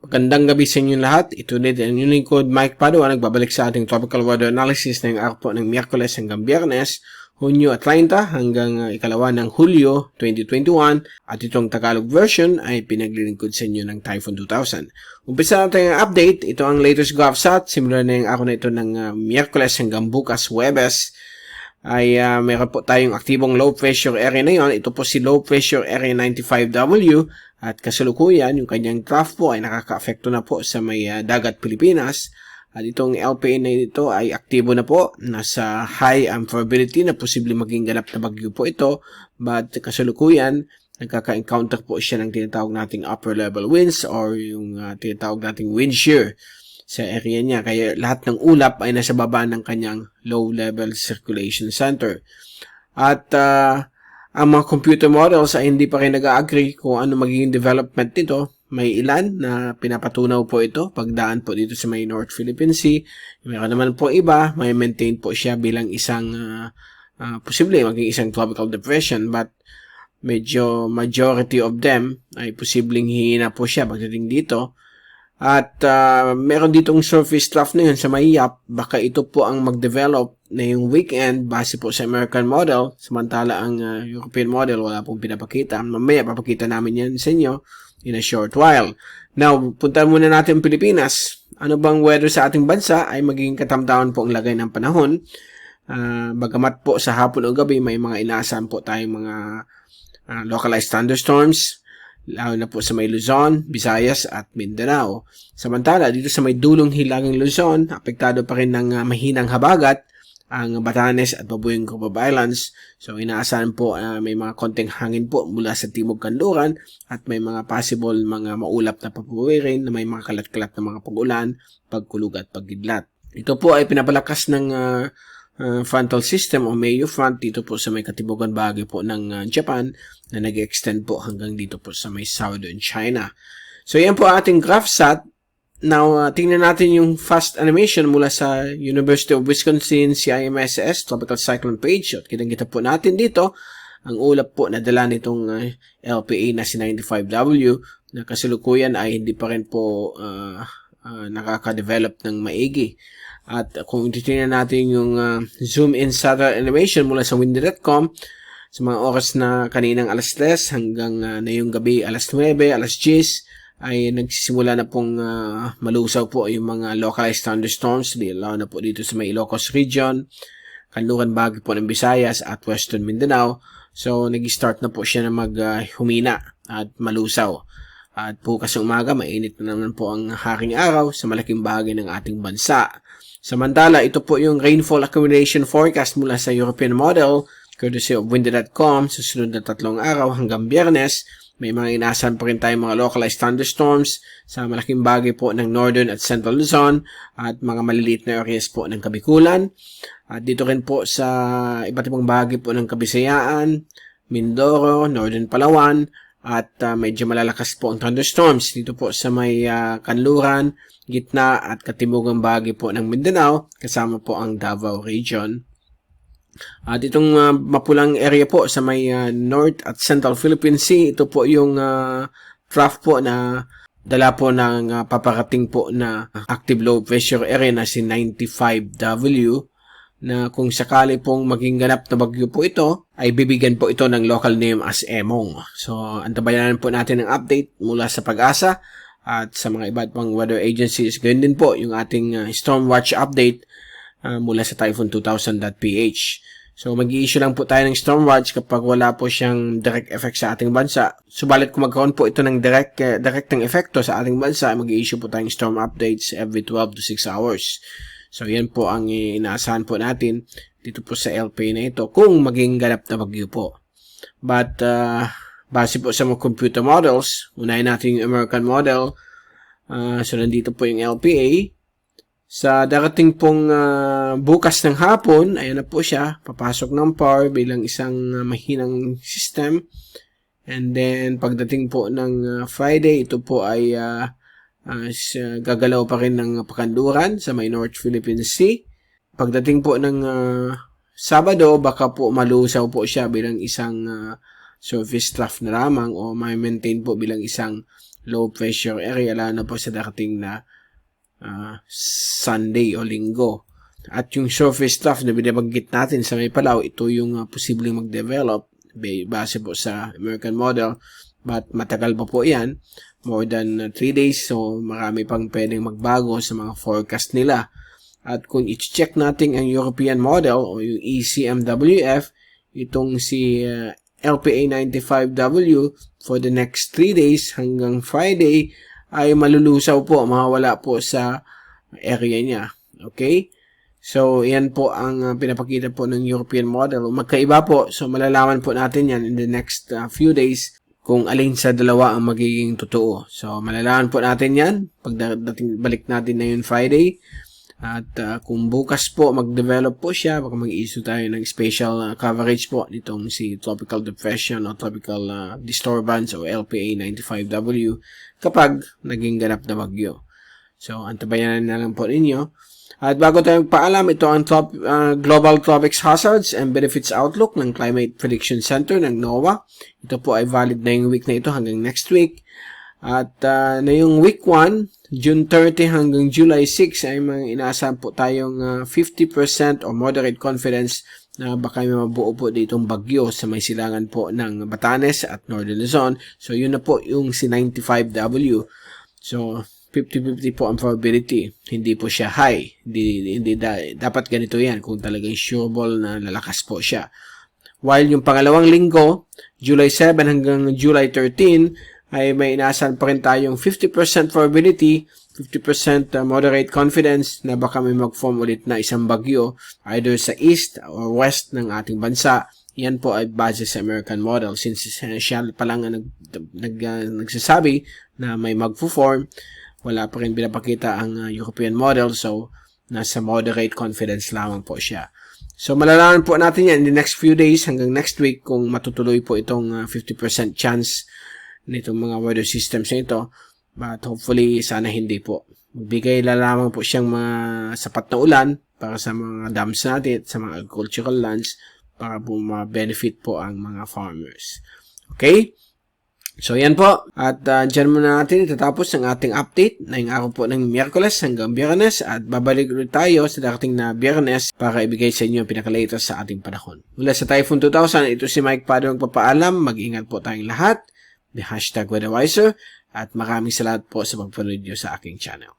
Magandang gabi sa inyong lahat. Ito ulit ang inyong lingkod, Mike Padua, nagbabalik sa ating tropical weather analysis ng araw po ng Miyerkules hanggang Biyernes, Hunyo at 30 hanggang ikalawa ng Hulyo 2021 at itong Tagalog version ay pinaglilingkod sa inyo ng Typhoon 2000. Umpisa natin ang update. Ito ang latest GovSat. Simula na yung araw na ito ng Miyerkules hanggang bukas Huwebes ay meron po tayong aktibong low pressure area na yon. Ito po si low pressure area 95W at kasalukuyan yung kanyang trough po ay nakaka-apekto na po sa may dagat Pilipinas. At itong LPA na ito ay aktibo na po. Nasa high probability na posible maging ganap na bagyo po ito. But kasalukuyan, nagkaka-encounter po siya ng tinatawag nating upper level winds or yung tinatawag nating wind shear sa area niya. Kaya lahat ng ulap ay nasa baba ng kanyang low level circulation center. At ang mga computer models ay hindi pa rin nag-agree kung ano magiging development nito. May ilan na pinapatunaw po ito pagdaan po dito sa may North Philippine Sea. Mayroon naman po iba, may maintain po siya bilang isang posible maging isang tropical depression, but medyo majority of them ay posibleng hihina po siya pagdating dito. At meron ditong surface trough na yun sa may Yap. Baka ito po ang mag-develop na yung weekend base po sa American model. Samantala ang European model wala pong pinapakita. Mamaya papakita namin yan sa inyo in a short while. Now, punta muna natin Pilipinas. Ano bang weather sa ating bansa ay magiging katamtaman po ang lagay ng panahon. Bagamat po sa hapon o gabi may mga inaasahan po tayong mga localized thunderstorms. Lalo na po sa may Luzon, Visayas at Mindanao. Samantala, dito sa may dulong hilagang Luzon, apektado pa rin ng mahinang habagat ang Batanes at Babueng Cubao Islands. So, inaasahan po may mga konting hangin po mula sa Timog Kanluran at may mga possible mga maulap na papuwirin na may mga kalat-kalat na mga pag-ulan, pagkulog at paggidlat. Ito po ay pinapalakas ng frontal system o Mayo front dito po sa may katimugan bahagi po ng Japan na nag-extend po hanggang dito po sa may southern China. So yan po ating GovSat. Now tingnan natin yung fast animation mula sa University of Wisconsin CIMSS Tropical Cyclone page. At kitang-kita po natin dito ang ulap po na dala nitong LPA na si 95W na kasalukuyan ay hindi pa rin po nakaka-develop ng maigi. At kung titingnan natin yung zoom in satellite animation mula sa windy.com sa mga oras na kaninang alas 3 hanggang na yung gabi alas 9, alas 10 ay nagsisimula na pong malusaw po yung mga localized thunderstorms. Lalo na po dito sa may Ilocos region, kanluran bahagi po ng Visayas at Western Mindanao. So nag-start na po siya na humina at malusaw. At bukas ng umaga, mainit na naman po ang haring araw sa malaking bahagi ng ating bansa. Samantala, ito po yung rainfall accumulation forecast mula sa European model, courtesy of windy.com, sa sunod na 3 araw hanggang Biyernes. May mga inaasahan pa rin tayong mga localized thunderstorms sa malaking bahagi po ng Northern at Central Luzon at mga maliliit na areas po ng Kabikulan. At dito rin po sa iba't ibang bahagi po ng Kabisayaan, Mindoro, Northern Palawan, at medyo malalakas po ang thunderstorms dito po sa may Kanluran, gitna at katimugang bahagi po ng Mindanao, kasama po ang Davao region. At itong mapulang area po sa may North at Central Philippine Sea, ito po yung trough po na dala po ng paparating po na active low pressure area na si 95W na kung sakali pong maging ganap na bagyo po ito, ay bibigyan po ito ng local name as Emong. So, antabayanan po natin ang update mula sa Pag-asa at sa mga iba't pang weather agencies. Ganoon din po yung ating storm watch update mula sa typhoon2000.ph. So, mag-i-issue lang po tayo ng storm watch kapag wala po siyang direct effect sa ating bansa. Subalit kung magkaroon po ito ng direktang epekto sa ating bansa, mag-i-issue po tayong storm updates every 12 to 6 hours. So, yan po ang inaasahan po natin dito po sa LPA na ito kung maging ganap na bagyo po. But, base po sa mga computer models, unahin natin yung American model. So, nandito po yung LPA. Sa darating pong bukas ng hapon, ayan na po siya, papasok ng PAR bilang isang mahinang system. And then, pagdating po ng Friday, ito po ay gagalaw pa rin ng Pakanluran sa may North Philippine Sea. Pagdating po ng Sabado, baka po malusaw po siya bilang isang surface trough na lamang o may maintain po bilang isang low pressure area, lalo na po sa darating na Sunday o Linggo. At yung surface trough na binabanggit natin sa may Palaw, ito yung posibleng mag-develop base po sa American model, but matagal pa po yan, more than 3 days, so marami pang pwedeng magbago sa mga forecast nila. At kung i-check natin ang European model o yung ECMWF, itong si LPA95W for the next 3 days hanggang Friday ay malulusaw po, mawawala po sa area niya. Okay? So, yan po ang pinapakita po ng European model. Magkaiba po, so malalaman po natin yan in the next few days kung alin sa dalawa ang magiging totoo. So, malalaman po natin yan pag balik natin na yun Friday. At kung bukas po mag-develop po siya, baka mag-issue tayo ng special coverage po nitong si Tropical Depression o Tropical Disturbance o LPA95W kapag naging ganap na bagyo. So, antabayan na lang po ninyo. At bago tayo paalam, ito ang Global Tropics Hazards and Benefits Outlook ng Climate Prediction Center ng NOAA. Ito po ay valid na yung week na ito hanggang next week. At na yung week 1, June 30 hanggang July 6 ay inaasahan po tayong 50% or moderate confidence na baka may mabuo po ditong bagyo sa may silangan po ng Batanes at Northern Luzon. So yun na po yung si 95W. So 50-50 po ang probability. Hindi po siya high. Hindi dapat ganito yan kung talagang sureable na lalakas po siya. While yung pangalawang linggo, July 7 hanggang July 13, ay may inaasahan pa rin tayong 50% probability, 50% moderate confidence na baka may mag-form ulit na isang bagyo either sa east or west ng ating bansa. Yan po ay base sa American model. Since siya pa lang nagsasabi na may mag-form, wala pa rin pinapakita ang European model, so nasa moderate confidence lamang po siya. So malalaman po natin yan in the next few days hanggang next week kung matutuloy po itong 50% chance nitong mga weather systems na ito, but hopefully sana hindi po. Magbigay lamang po siyang mga sapat na ulan para sa mga dams natin at sa mga agricultural lands para po ma-benefit po ang mga farmers. Okay? So yan po, at dyan muna natin itatapos ang ating update na yung araw po ng Miyerkules hanggang Biyernes, at babalik ulit tayo sa darating na Biyernes para ibigay sa inyo ang pinaka-latest sa ating panahon. Mula sa Typhoon 2000, ito si Mike Pado magpapaalam. Mag-ingat po tayong lahat. The #WeatherWiser, at maraming salamat po sa pagpanood niyo sa aking channel.